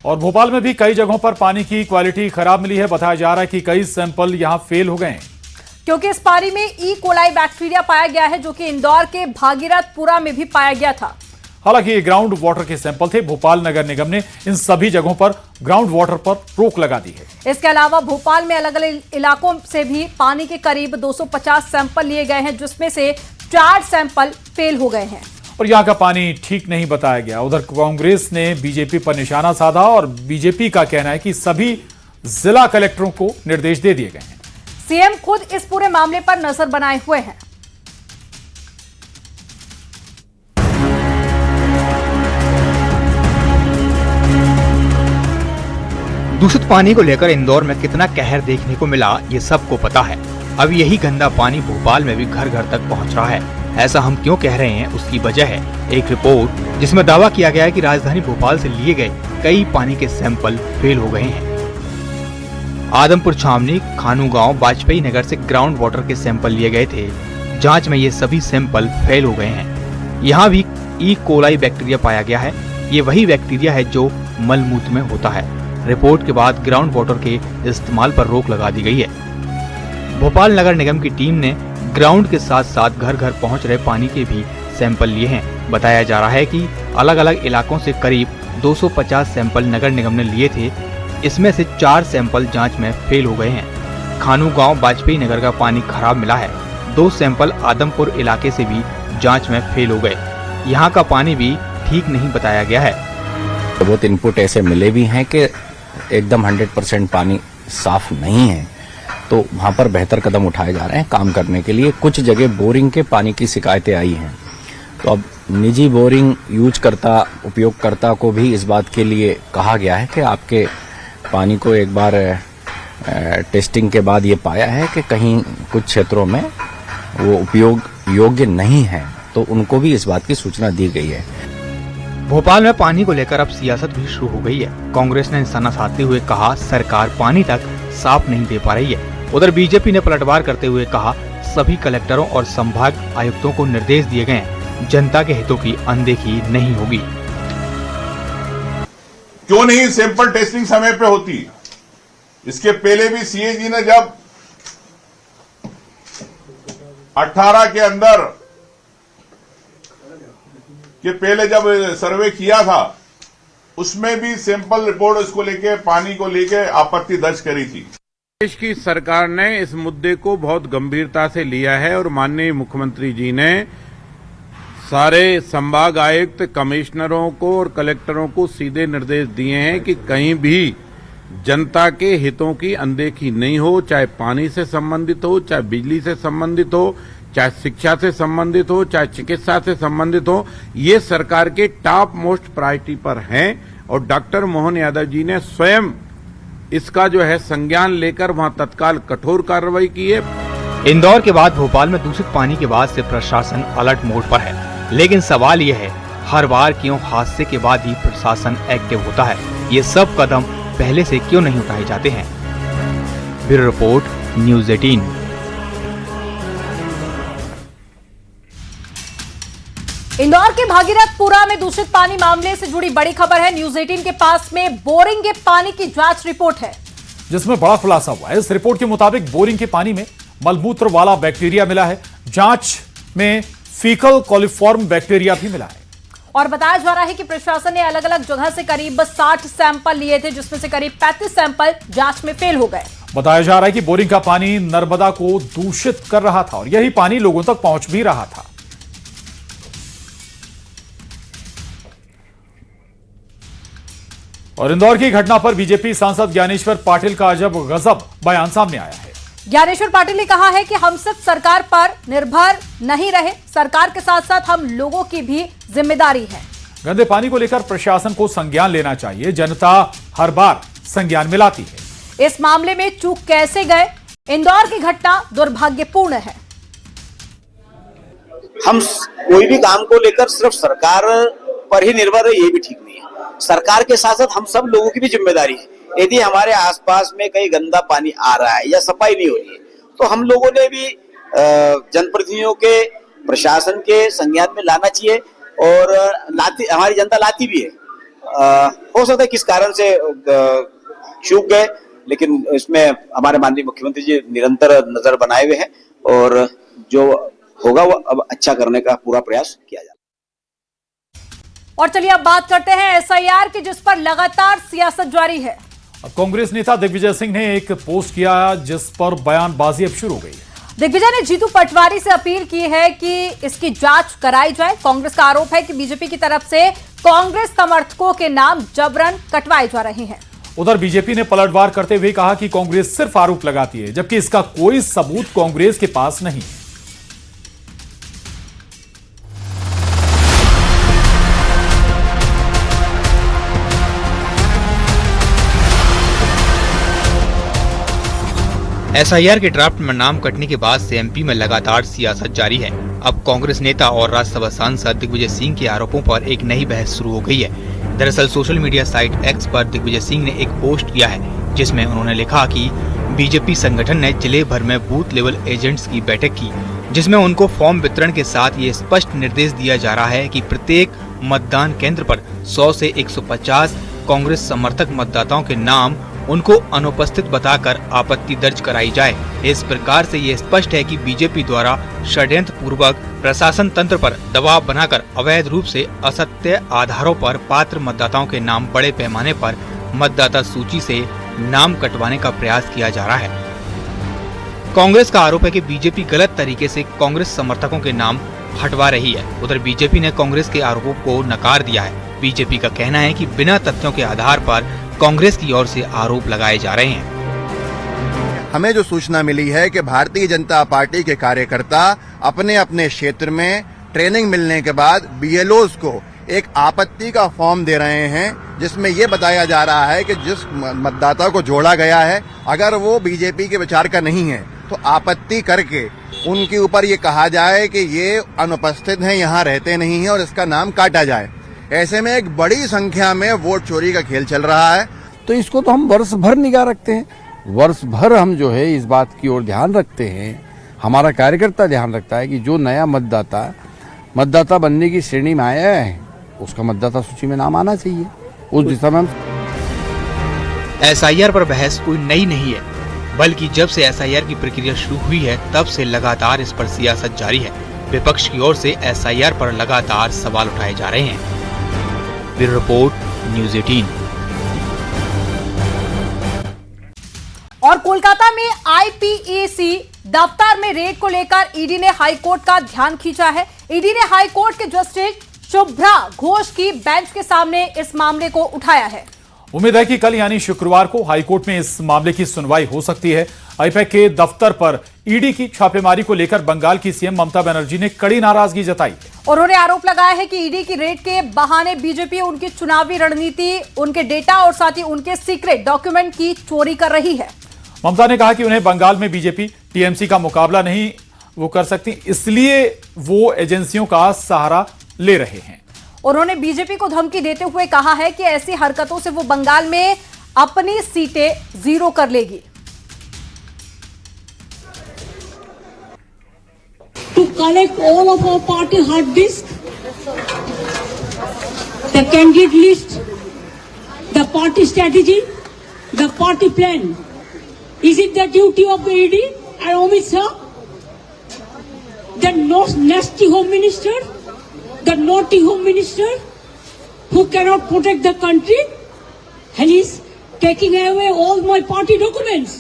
और भोपाल में भी कई जगहों पर पानी की क्वालिटी खराब मिली है। बताया जा रहा है कि कई सैंपल यहां फेल हो गए हैं क्योंकि इस पानी में ई कोलाई बैक्टीरिया पाया गया है, जो कि इंदौर के भागीरथपुरा में भी पाया गया था। हालांकि ये ग्राउंड वाटर के सैंपल थे। भोपाल नगर निगम ने इन सभी जगहों पर ग्राउंड वाटर पर रोक लगा दी है। इसके अलावा भोपाल में अलग अलग इलाकों से भी पानी के करीब 250 सैंपल लिए गए हैं, जिसमें से 4 सैंपल फेल हो गए हैं और यहां का पानी ठीक नहीं बताया गया। उधर कांग्रेस ने बीजेपी पर निशाना साधा और बीजेपी का कहना है कि सभी जिला कलेक्टरों को निर्देश दे दिए गए हैं। सीएम खुद इस पूरे मामले पर नजर बनाए हुए हैं। दूषित पानी को लेकर इंदौर में कितना कहर देखने को मिला, ये सबको पता है। अब यही गंदा पानी भोपाल में भी घर घर तक पहुंच रहा है। ऐसा हम क्यों कह रहे हैं, उसकी वजह है एक रिपोर्ट जिसमें दावा किया गया है कि राजधानी भोपाल से लिए गए कई पानी के सैंपल फेल हो गए हैं। आदमपुर छावनी, खानू गांव, वाजपेयी नगर से ग्राउंड वाटर के सैंपल लिए गए थे। जांच में ये सभी सैंपल फेल हो गए हैं। यहाँ भी ई कोलाई बैक्टीरिया पाया गया है। ये वही बैक्टीरिया है जो मलमूत्र में होता है। रिपोर्ट के बाद ग्राउंड वाटर के इस्तेमाल पर रोक लगा दी गई है। भोपाल नगर निगम की टीम ने ग्राउंड के साथ साथ घर घर पहुंच रहे पानी के भी सैंपल लिए हैं। बताया जा रहा है कि अलग अलग इलाकों से करीब 250 सैंपल नगर निगम ने लिए थे। इसमें से 4 सैंपल जांच में फेल हो गए हैं। खानू गांव, वाजपेयी नगर का पानी खराब मिला है। 2 सैंपल आदमपुर इलाके से भी जांच में फेल हो गए। यहाँ का पानी भी ठीक नहीं बताया गया है। बहुत इनपुट ऐसे मिले भी हैं कि एकदम 100% पानी साफ नहीं है, तो वहां पर बेहतर कदम उठाए जा रहे हैं काम करने के लिए। कुछ जगह बोरिंग के पानी की शिकायतें आई हैं, तो अब निजी बोरिंग उपयोगकर्ता को भी इस बात के लिए कहा गया है कि आपके पानी को एक बार टेस्टिंग के बाद ये पाया है कि कहीं कुछ क्षेत्रों में वो उपयोग योग्य नहीं है, तो उनको भी इस बात की सूचना दी गई है। भोपाल में पानी को लेकर अब सियासत भी शुरू हो गई है। कांग्रेस ने निशाना साधते हुए कहा सरकार पानी तक साफ नहीं दे पा रही है। उधर बीजेपी ने पलटवार करते हुए कहा सभी कलेक्टरों और संभाग आयुक्तों को निर्देश दिए गए हैं, जनता के हितों की अनदेखी नहीं होगी। क्यों नहीं सैंपल टेस्टिंग समय पे होती? इसके पहले भी सीएजी ने जब 18 के अंदर के पहले जब सर्वे किया था, उसमें भी सैंपल रिपोर्ट इसको लेके पानी को लेके आपत्ति दर्ज करी थी। देश की सरकार ने इस मुद्दे को बहुत गंभीरता से लिया है और माननीय मुख्यमंत्री जी ने सारे संभाग आयुक्त, कमिश्नरों को और कलेक्टरों को सीधे निर्देश दिए हैं कि कहीं भी जनता के हितों की अनदेखी नहीं हो, चाहे पानी से संबंधित हो, चाहे बिजली से संबंधित हो, चाहे शिक्षा से संबंधित हो, चाहे चिकित्सा से संबंधित हो। ये सरकार के टॉप मोस्ट प्रायोरिटी पर हैं और डॉक्टर मोहन यादव जी ने स्वयं इसका जो है संज्ञान लेकर वहां तत्काल कठोर कार्रवाई की है। इंदौर के बाद भोपाल में दूषित पानी के बाद से प्रशासन अलर्ट मोड पर है, लेकिन सवाल ये है हर बार क्यों हादसे के बाद ही प्रशासन एक्टिव होता है? ये सब कदम पहले से क्यों नहीं उठाए जाते हैं? Bureau report, news 18। इंदौर के भागीरथपुरा में दूषित पानी मामले से जुड़ी बड़ी खबर है। न्यूज़ 18 के पास में बोरिंग के पानी की जांच रिपोर्ट है, जिसमें बड़ा खुलासा हुआ है। इस रिपोर्ट के मुताबिक बोरिंग के पानी में मलमूत्र वाला बैक्टीरिया मिला है। जांच में फीकल कोलिफॉर्म बैक्टीरिया भी मिला है। और बताया जा रहा है कि प्रशासन ने अलग अलग जगह से करीब 60 सैंपल लिए थे, जिसमें से करीब 35 सैंपल जांच में फेल हो गए। बताया जा रहा है कि बोरिंग का पानी नर्मदा को दूषित कर रहा था और यही पानी लोगों तक पहुंच भी रहा था। और इंदौर की घटना पर बीजेपी सांसद ज्ञानेश्वर पाटिल का अजब गजब बयान सामने आया है। ज्ञानेश्वर पाटिल ने कहा है कि हम सिर्फ सरकार पर निर्भर नहीं रहे, सरकार के साथ साथ हम लोगों की भी जिम्मेदारी है। गंदे पानी को लेकर प्रशासन को संज्ञान लेना चाहिए। जनता हर बार संज्ञान में लाती है। इस मामले में चूक कैसे गए? इंदौर की घटना दुर्भाग्यपूर्ण है। हम कोई भी काम को लेकर सिर्फ सरकार पर ही निर्भर है, ये भी ठीक नहीं है। सरकार के साथ साथ हम सब लोगों की भी जिम्मेदारी है। यदि हमारे आसपास में कहीं गंदा पानी आ रहा है या सफाई नहीं हो रही है, तो हम लोगों ने भी जनप्रतिनिधियों के, प्रशासन के संज्ञान में लाना चाहिए। और हमारी जनता लाती भी है। हो सकता है किस कारण से चूक गए, लेकिन इसमें हमारे माननीय मुख्यमंत्री जी निरंतर नजर बनाए हुए हैं और जो होगा वो अब अच्छा करने का पूरा प्रयास किया जाएगा। और चलिए अब बात करते हैं एसआईआर की, जिस पर लगातार सियासत जारी है। कांग्रेस नेता दिग्विजय सिंह ने एक पोस्ट किया जिस पर बयानबाजी अब शुरू हो गई है। दिग्विजय ने जीतू पटवारी से अपील की है कि इसकी जांच कराई जाए। कांग्रेस का आरोप है कि बीजेपी की तरफ से कांग्रेस समर्थकों के नाम जबरन कटवाए जा रहे हैं। उधर बीजेपी ने पलटवार करते हुए कहा कि कांग्रेस सिर्फ आरोप लगाती है, जबकि इसका कोई सबूत कांग्रेस के पास नहीं। एसआईआर के ड्राफ्ट में नाम कटने के बाद से एमपी में लगातार सियासत जारी है। अब कांग्रेस नेता और राज्यसभा सांसद दिग्विजय सिंह के आरोपों पर एक नई बहस शुरू हो गई है। दरअसल सोशल मीडिया साइट एक्स पर दिग्विजय सिंह ने एक पोस्ट किया है जिसमें उन्होंने लिखा कि बीजेपी संगठन ने जिले भर में बूथ लेवल एजेंट्स की बैठक की, जिसमें उनको फॉर्म वितरण के साथ ये स्पष्ट निर्देश दिया जा रहा है कि प्रत्येक मतदान केंद्र पर 100 से 150 कांग्रेस समर्थक मतदाताओं के नाम उनको अनुपस्थित बताकर आपत्ति दर्ज कराई जाए। इस प्रकार से ये स्पष्ट है कि बीजेपी द्वारा षड्यंत्र पूर्वक प्रशासन तंत्र पर दबाव बनाकर अवैध रूप से असत्य आधारों पर पात्र मतदाताओं के नाम बड़े पैमाने पर मतदाता सूची से नाम कटवाने का प्रयास किया जा रहा है। कांग्रेस का आरोप है कि बीजेपी गलत तरीके से कांग्रेस समर्थकों के नाम हटवा रही है। उधर बीजेपी ने कांग्रेस के आरोपों को नकार दिया है। बीजेपी का कहना है कि बिना तथ्यों के आधार पर कांग्रेस की ओर से आरोप लगाए जा रहे हैं। हमें जो सूचना मिली है कि भारतीय जनता पार्टी के कार्यकर्ता अपने अपने क्षेत्र में ट्रेनिंग मिलने के बाद बीएलओज को एक आपत्ति का फॉर्म दे रहे हैं, जिसमें ये बताया जा रहा है कि जिस मतदाता को जोड़ा गया है अगर वो बीजेपी के विचार का नहीं है तो आपत्ति करके उनके ऊपर ये कहा जाए कि ये अनुपस्थित हैं, यहाँ रहते नहीं हैं और इसका नाम काटा जाए। ऐसे में एक बड़ी संख्या में वोट चोरी का खेल चल रहा है। तो इसको तो हम वर्ष भर निगाह रखते हैं, वर्ष भर हम जो है इस बात की ओर ध्यान रखते हैं, हमारा कार्यकर्ता ध्यान रखता है कि जो नया मतदाता बनने की श्रेणी में आया है उसका मतदाता सूची में नाम आना चाहिए। उस दिशा में एसआईआर पर बहस कोई नई नहीं है, बल्कि जब से एसआईआर की प्रक्रिया शुरू हुई है तब से लगातार इस पर सियासत जारी है। विपक्ष की ओर से एसआईआर पर लगातार सवाल उठाए जा रहे हैं। Bureau report, news 18। और कोलकाता में आईपीएसी दफ्तर में रेड को लेकर ईडी ने हाईकोर्ट का ध्यान खींचा है। ईडी ने हाईकोर्ट के जस्टिस शुभ्रा घोष की बेंच के सामने इस मामले को उठाया है। उम्मीद है कि कल यानी शुक्रवार को हाईकोर्ट में इस मामले की सुनवाई हो सकती है। आईपैक के दफ्तर पर ईडी की छापेमारी को लेकर बंगाल की सीएम ममता बनर्जी ने कड़ी नाराजगी जताई। उन्होंने आरोप लगाया है कि ईडी की रेड के बहाने बीजेपी उनकी चुनावी रणनीति, उनके डेटा और साथ ही उनके सीक्रेट डॉक्यूमेंट की चोरी कर रही है। ममता ने कहा कि उन्हें बंगाल में बीजेपी टीएमसी का मुकाबला नहीं वो कर सकती, इसलिए वो एजेंसियों का सहारा ले रहे हैं। उन्होंने बीजेपी को धमकी देते हुए कहा है कि ऐसी हरकतों से वो बंगाल में अपनी सीटें जीरो कर लेगी। To collect all of our party hard disk, the candidate list, the party strategy, the party plan. Is it the duty of the ED and Amit Shah, the nasty home minister, the naughty home minister, who cannot protect the country, and he's taking away all my party documents?